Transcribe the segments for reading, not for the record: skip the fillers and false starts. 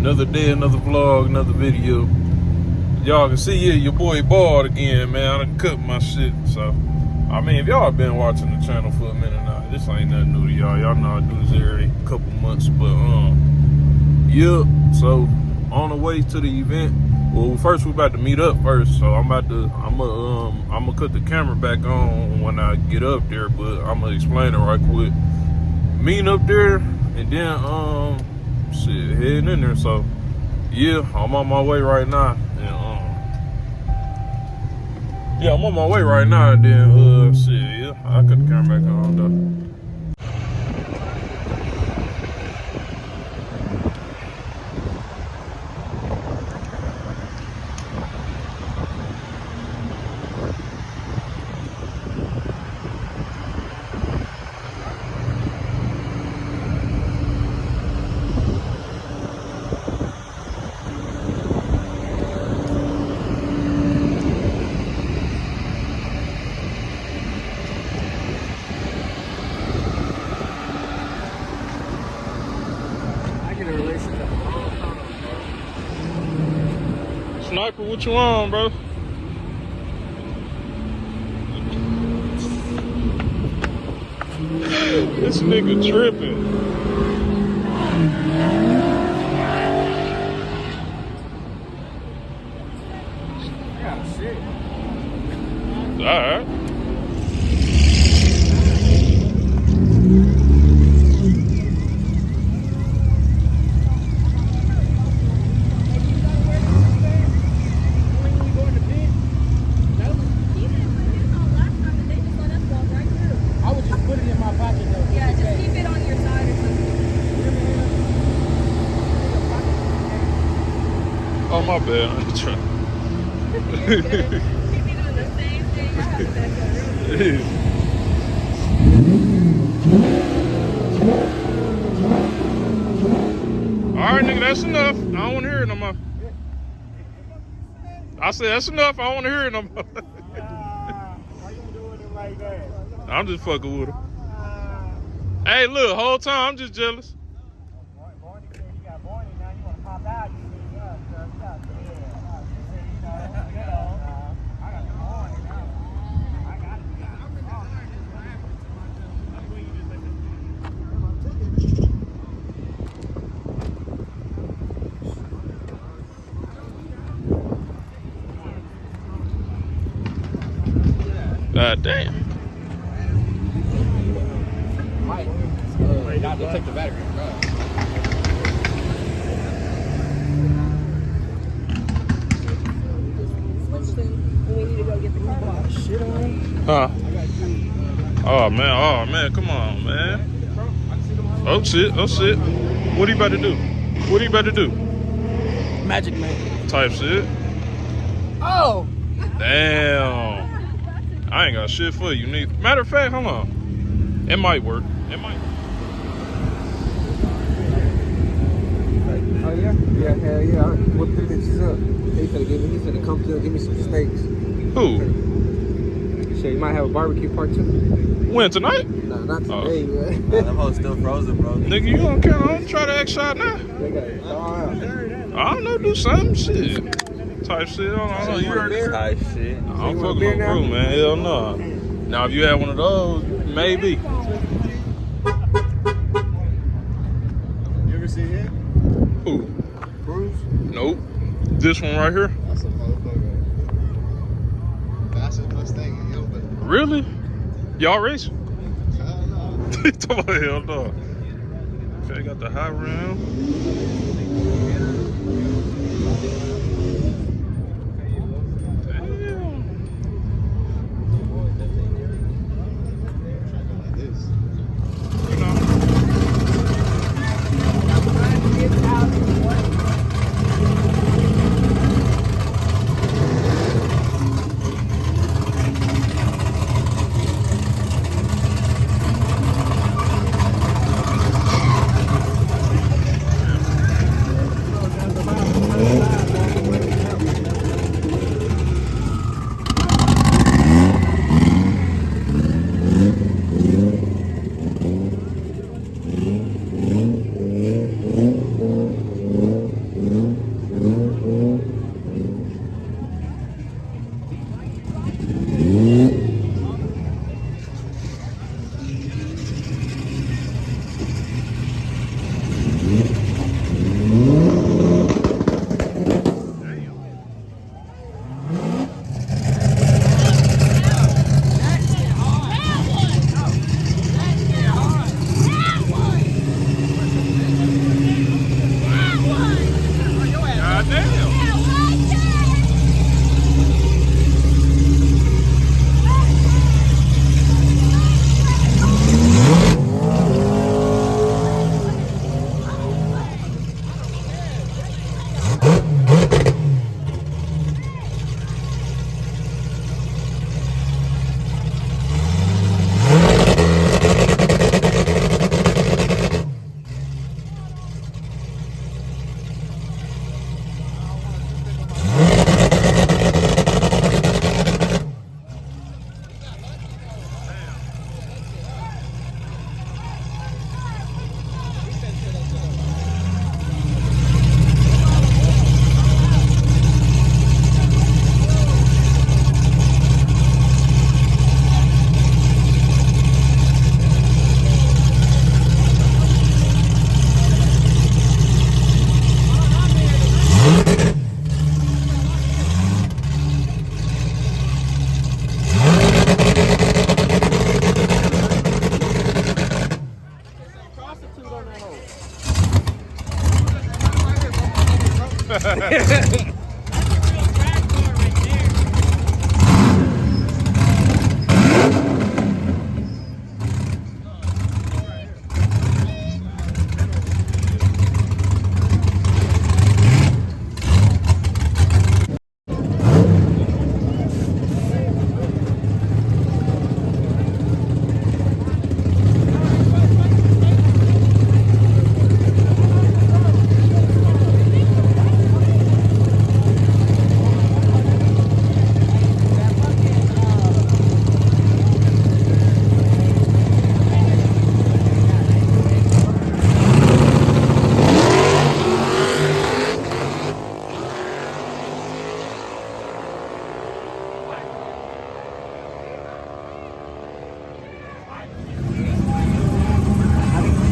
Another day, another vlog, another video. Y'all can see your boy bald again, man. I done cut my shit. So, I mean, if y'all been watching the channel for a minute now, this ain't nothing new to y'all. Y'all know I do this every couple months. But, yeah. So, on the way to the event, well, first we about to meet up first. So, I'm gonna cut the camera back on when I get up there. But I'm gonna explain it right quick. Meeting up there, and then, shit, heading in there. So, yeah, I'm on my way right now. And, yeah, I'm on my way right now. And then, shit, yeah, I cut the camera back on, though. Sniper, what you on, bro? This nigga tripping. Yeah, shit. Alright. Oh, my bad. I'm just trying. Alright, nigga, that's enough. I don't want to hear it no more. I said, that's enough. I don't want to hear it no more. Why you doing it like that? I'm just fucking with him. Hey, look, whole time, I'm just jealous. Barney said you got Barney now. You want to pop out? God damn. Mike, not to take the battery. We need to go get the car. Shit on. Huh? Oh man, come on, man. Oh shit. What are you about to do? What are you about to do? Magic Man. Type shit. Oh! Damn. I ain't got shit for you. Matter of fact, hold on. It might work. It might. Oh yeah? Yeah, hell yeah. I whipped the bitches up. He said come to give me some steaks. Who? Shit, you might have a barbecue part too. When, tonight? Nah, not today, man. Them hoes still frozen, bro. Nigga, you don't care. I don't try to act shot now. They got it all out. I don't know, do something. Shit. Type shit. I don't know. You heard it? Type shit. I don't fuck with no brew, man. Hell no. Now, if you had one of those, maybe. You ever seen him? Who? Bruce? Nope. This one right here? That's a motherfucker. Fastest Mustang in Yoba. Really? Y'all race? Hell no. He talking about hell no. Okay, got the high rim.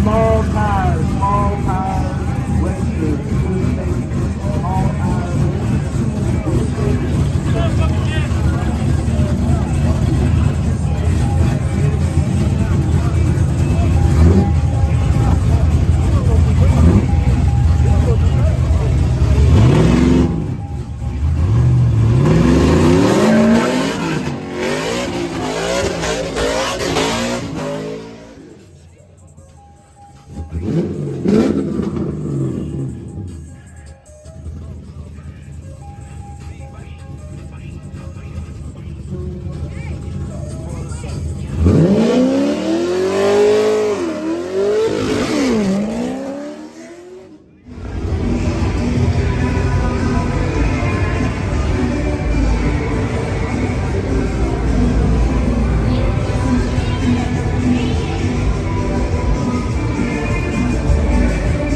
Small tires, Western, small tires.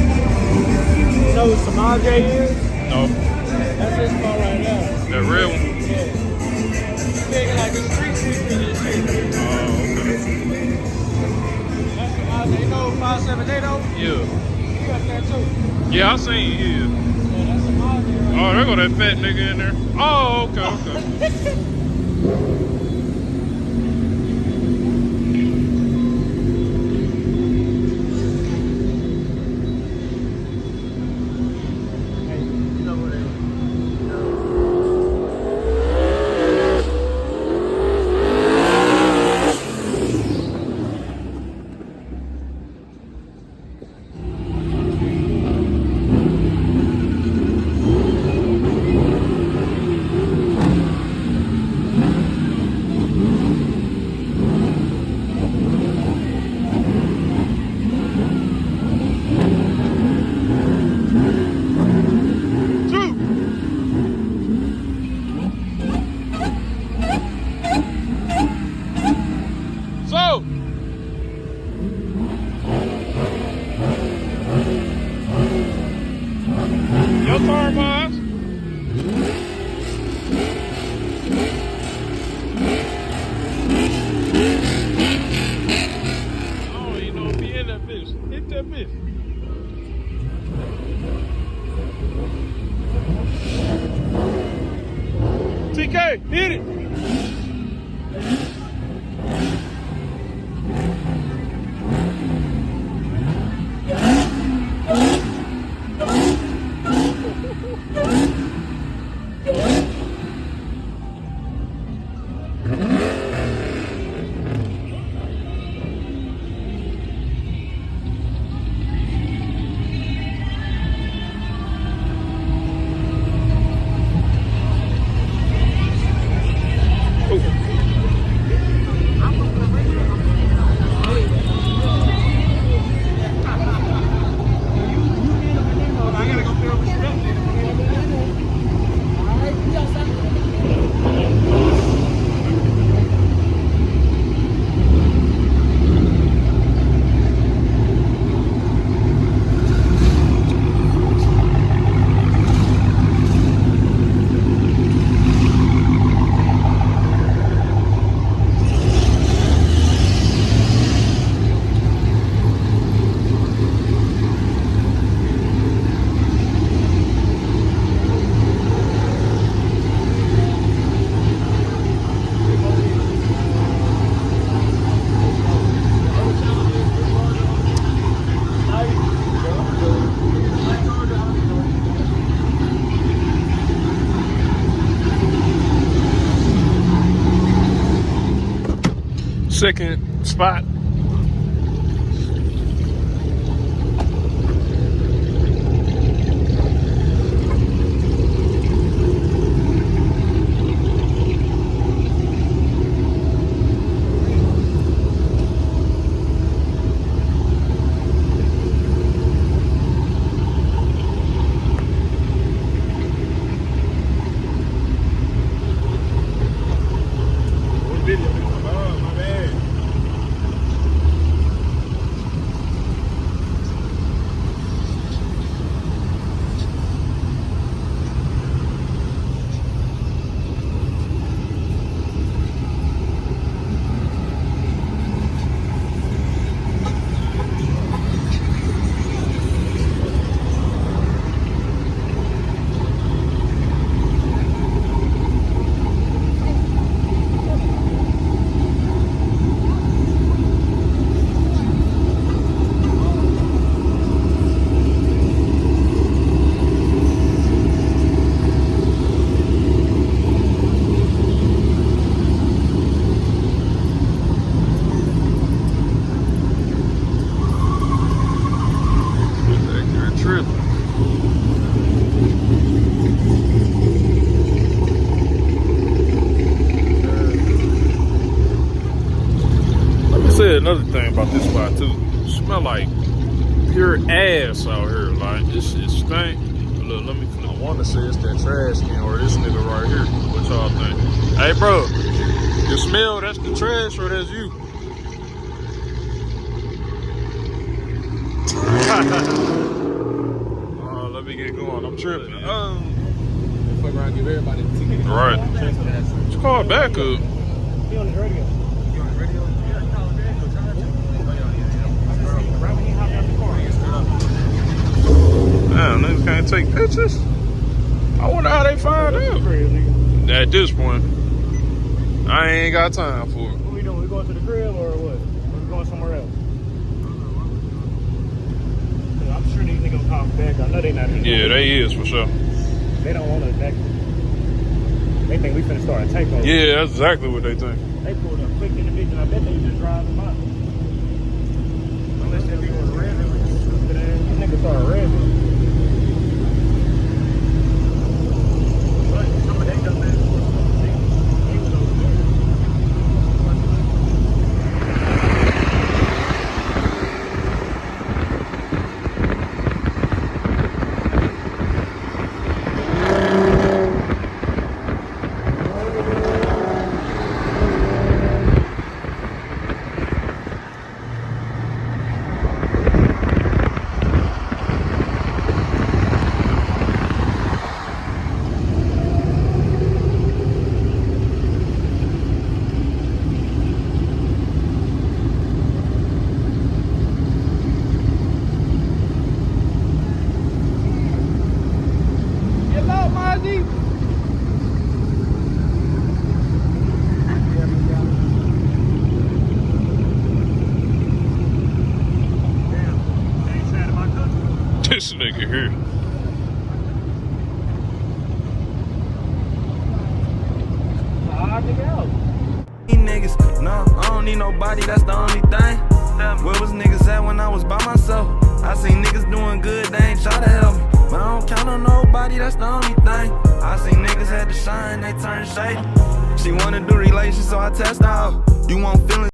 You know what Samaj is? No, That's his car right now. that red one. Yeah. He's making like a street secret and shit. Oh, okay. That's Samaj. You know 578 though? Yeah. He up there too. Yeah, I seen you. Yeah, that's Samaj right Oh, there go that fat nigga in there. Oh, okay, okay. So, your turn, boss. I don't even know if he in that bitch. Hit that bitch. TK, hit it. second spot. Another thing about this spot too, it smell like pure ass out here. Like this shit stink. Look, let me. I want to say it's that trash can or this nigga right here. What y'all think? Hey, bro, you smell? That's the trash or that's you? Let me get going. I'm tripping. Fuck around, give everybody the ticket. Right. Just call it back up. He on his radio. You on the radio? Right when he hopped out the car. Damn, niggas can't take pictures. I wonder how they find out. At this point, I ain't got time for it. What we doing? We going to the crib or what? Or we going somewhere else? I'm sure these niggas gonna come back. I know they not. Yeah, they is for sure. They don't want us back. They think we finna start a takeover. Yeah, that's exactly what they think. They pulled up quick in the bitch, and I bet they just drive them out. Unless they be on the red, these niggas started red. But some of they dumb ass they was over there. This nigga here. Niggas, no, I don't need nobody, that's the only thing. Where was niggas at when I was by myself? I seen niggas doing good, they ain't try to help me. But I don't count on nobody, that's the only thing. I seen niggas had to shine, they turned shady. She wanna do relations, so I test out. You want feelings?